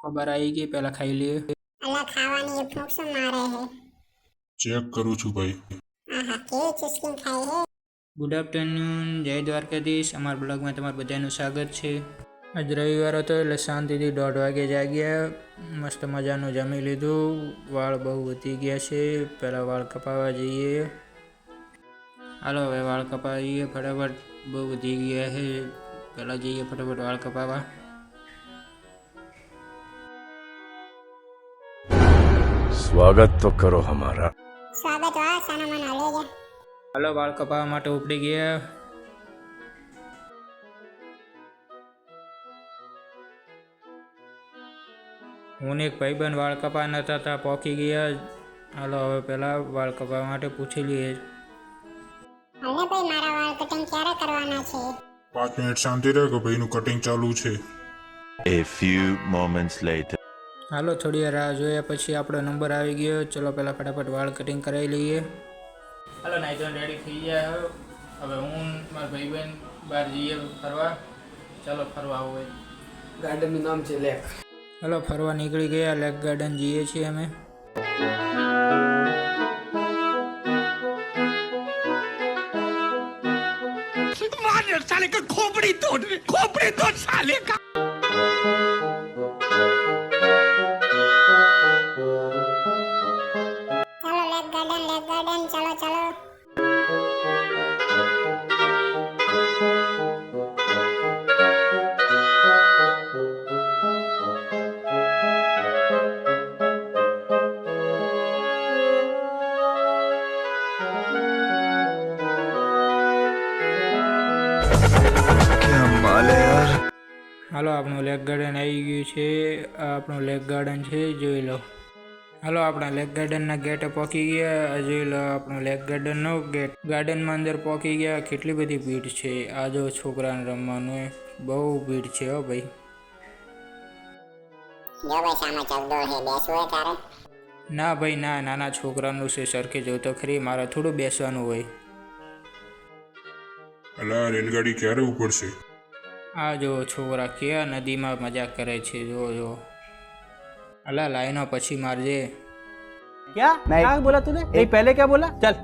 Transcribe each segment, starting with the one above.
ખબર આવી ગઈ, પહેલા ખાઈ લઈએ. અલા ખાવાની એ ફૂંક શું મારે હે? ચેક કરું છું ભાઈ. આહા કેવી ચુસ્કી ખાઈ હે. ગુડ આફ્ટરનૂન, જય દ્વારકાધીશ. અમારા બ્લોગમાં તમારું બધાનું સ્વાગત છે. આજ રવિવાર હતો એટલે શાંતિથી 1:30 વાગે જાગ્યા. મસ્ત મજાનું જમી લીધું. વાળ બહુ વધી ગયા છે, પહેલાં વાળ કપાવવા જઈએ. હાલો હવે વાળ કપાવવા જઈએ ફટાફટ. બહુ વધી ગયા છે, પહેલાં જઈએ ફટાફટ વાળ કપાવવા. स्वागत तो करो हमारा। સ્વાગત વાળા સાના મન હાલે જા. હાલો વાળ કપાવવા માટે ઉપડી ગયા. હું ને એક ભાઈબંધ વાળ કપા નતા તા પોકી ગયા. હાલો હવે પહેલાં વાળ કપાવવા માટે પૂછી લઈએ. હાલે ભાઈ મારા વાળ કટિંગ ક્યારે કરવાના છે? 5 મિનિટ શાંતિ રહે કે ભાઈનું કટિંગ ચાલુ છે. A few moments later. હાલો થોડી વાર રાહ જોયા પછી આપણો નંબર આવી ગયો. ચલો પહેલાં ફટાફટ વાળ કટિંગ કરાવી લઈએ. હાલો નાઈ ધોઈને રેડી થઈ ગયા. હવે હું મારા ભાઈબંધ બહાર જઈએ ફરવા. ચાલો ફરવા આવું. ગાર્ડનનું નામ છે લેક. હાલો ફરવા નીકળી ગયા. લેક ગાર્ડન જઈએ છીએ અમે. साले का खोपड़ी तोड़ साले का। ચાલો લેક ગાર્ડન ચાલો ચાલો. क्या माल है यार। હાલો આપણું લેક ગાર્ડન આવી ગયું છે. આ આપણું લેક ગાર્ડન છે, જોઈ લો. હાલો આપણા લેક ગાર્ડનના ગેટે પહોંચી ગયા. આ જોઈ લો આપણો લેક ગાર્ડનનો ગેટ. ગાર્ડનમાં અંદર પહોંચી ગયા. કેટલી બધી ભીડ છે. આ જો છોકરાને રમવાનું બહુ ભીડ છે હો ભાઈ. જો ભાઈ સામે ચગડો હે, બેસવું હે તારે? ના ભાઈ ના, નાના છોકરાનું છે. સરખે જોતો ખરી, મારે થોડું બેસવાનું હોય. અલા રેલગાડી ક્યારે ઉપડશે? આ જો છોકરા કેવા નદીમાં મજાક કરે છે. જો જો અલા લાઈનો પછી મારજે. क्या क्या बोला तूने? नहीं पहले क्या बोला? चल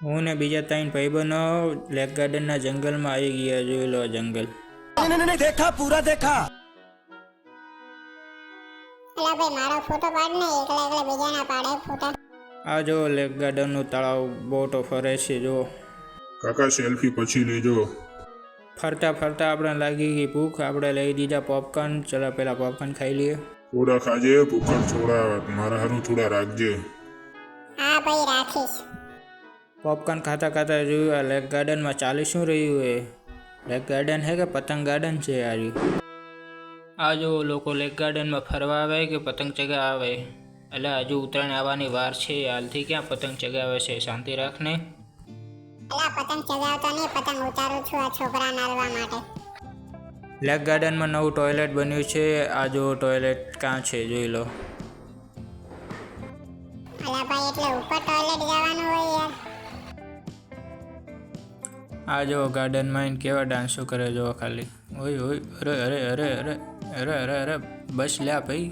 હું ને બીજા 3 ભાઈબંધો લેક ગાર્ડનના જંગલમાં આવી ગયા. જોઈ લો જંગલ. देखा पूरा देखा। અલા ભાઈ મારો ફોટો પાડ ને, એકલા બીજાના પાડે ફોટા. આ જો લેક ગાર્ડનનું તળાવ, બોટો ફરે છે. જો કાકા સેલ્ફી પછી લેજો. ફરતા ફરતા આપણે લાગી ગઈ ભૂખ. આપણે લઈ દીધા પોપકોર્ન. ચલો પહેલાં પોપકોર્ન ખાઈ લઈએ. થોડા ખાજે, ભૂખડ થોડા મારા હારું થોડા રાખજે. હા ભાઈ રાખીશ. પોપકોર્ન ખાતા ખાતા જોયું આ લેક ગાર્ડનમાં ચાલી શું રહ્યું એ. લેક ગાર્ડન છે કે પતંગ ગાર્ડન છે યાર? આ જો લોકો લેક ગાર્ડનમાં ફરવા આવે કે પતંગ ચગાવવા આવે. એટલે હજુ ઉત્તરાયણ આવવાની વાર છે. હાલથી ક્યાં પતંગ ચગાવે છે? શાંતિ રાખને. અલા પતંગ ચગાવતો નહીં, પતંગ ઉતારું છું આ છોકરા નાલવા માટે. લેક ગાર્ડનમાં નવું ટોયલેટ બન્યું છે. આ જો ટોયલેટ ક્યાં છે જોઈ લો. અલા ભાઈ એટલે ઉપર ટોયલેટ જવાનું હોય યાર. આ જો ગાર્ડનમાં એને કેવા ડાન્સો કરે જો ખાલી. ઓય ઓય, અરે અરે અરે અરે અરે અરે અરે બસ લ્યા ભાઈ.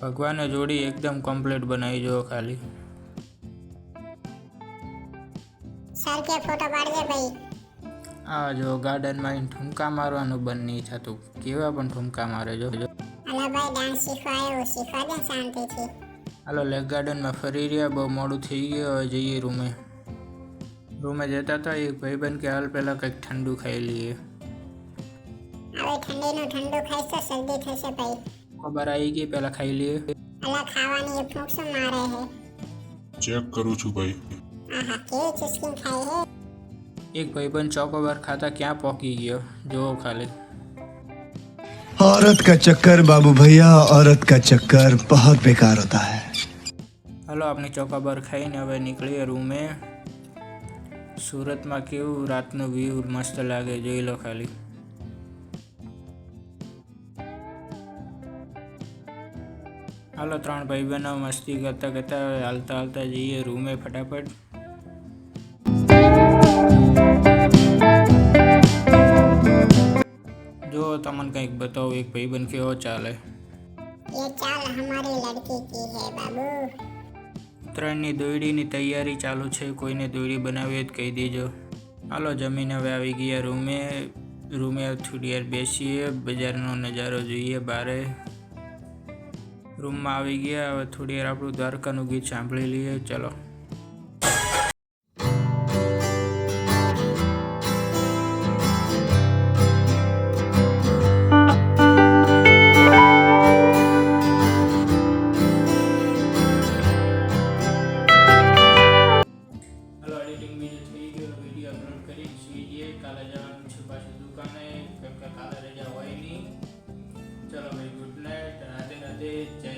ભગવાને જોડી એકદમ કમ્પ્લીટ બનાવી જો ખાલી. સર કે ફોટો પાડજે ભાઈ. આ જો ગાર્ડનમાં એને ઠુમકા મારવાનું બંધ નહીં થતું. કેવા પણ ઠુમકા મારે જો. અલા ભાઈ ડાન્સ શીખવા આવ્યો, શીખવા દે શાંતિથી. હાલો લેક ગાર્ડનમાં ફરી રહ્યા. બહુ મોડું થઈ ગયું. હવે જઈએ રૂમે. રૂમે જતા હતા એક ભાઈબંધ કે હાલ પહેલાં કંઈક ઠંડુ ખાઈ લઈએ. હવે ઠંડીનું ઠંડુ ખાઈશ તો શરદી થશે ભાઈ. ખબર આવી ગઈ, પહેલાં ખાઈ લઈએ. અલા ખાવાની એ ફૂંક શું મારે હે? ચેક કરું છું ભાઈ. આહા કેવી ચુસ્કી ખાઈ હે. એક ભાઈબંધ ચોકોબાર ખાતા ક્યાં પહોંચી ગયો જો ખાલી. औरत का चक्कर बाबू भैया, औरत का चक्कर बहुत बेकार होता है। હાલો આપણે ચોકોબાર ખાઈને હવે નીકળીએ રૂમે. સુરતમાં કેવું રાતનું વ્યૂ મસ્ત લાગે જોઈ લો ખાલી. હાલો 3 ભાઈબંધો મસ્તી કરતા કરતા હાલતા હાલતા જઈએ રૂમે ફટાફટ. જો તમને કંઈક બતાવો. એક ભાઈબંધ કેવો ચાલે. ये चाल हमारी लड़की की है बाबू। ઉત્તરાયણની દોયડીની તૈયારી ચાલુ છે. કોઈને દોયડી બનાવી હોય તો કહી દેજો. હાલો જમીને હવે આવી ગયા રૂમે થોડી વાર બેસીએ, બજારનો નજારો જોઈએ. બારે રૂમમાં આવી ગયા. હવે થોડી વાર આપણું દ્વારકાનું ગીત સાંભળી લઈએ. ચલો. હલો, એડિટિંગ બીજું થઈ ગયું. વિડીયો અપલોડ કરીને સુઈ જઈએ. કાલે જવાનું છે પાછું દુકાને, કેમ કે કાલે રજા હોય નહીં. ચલો ભાઈ, ગુડ નાઇટ, રાધે રાધે, જય